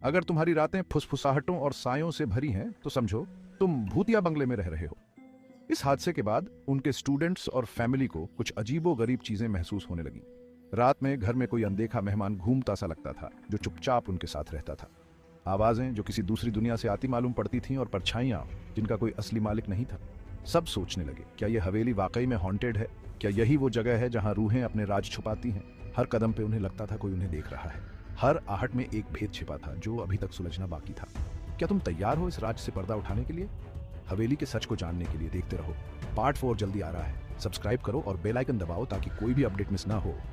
अगर तुम्हारी रातें फुसफुसाहटों और सायों से भरी हैं तो समझो तुम भूतिया बंगले में रह रहे हो। इस हादसे के बाद उनके स्टूडेंट्स और फैमिली को कुछ अजीबो गरीब चीजें महसूस होने लगी। रात में घर में कोई अनदेखा मेहमान घूमता सा लगता था जो चुपचाप उनके साथ रहता था। आवाजें जो किसी दूसरी दुनिया से आती मालूम पड़ती थीं और परछाइयां जिनका कोई असली मालिक नहीं था। सब सोचने लगे, क्या यह हवेली वाकई में हॉन्टेड है? क्या यही वो जगह है जहां रूहें अपने राज छुपाती हैं? हर कदम पे उन्हें लगता था कोई उन्हें देख रहा है। हर आहट में एक भेद छिपा था जो अभी तक सुलझना बाकी था। क्या तुम तैयार हो इस राज से पर्दा उठाने के लिए? हवेली के सच को जानने के लिए देखते रहो। पार्ट 4 जल्दी आ रहा है। सब्सक्राइब करो और बेल आइकन दबाओ ताकि कोई भी अपडेट मिस ना हो।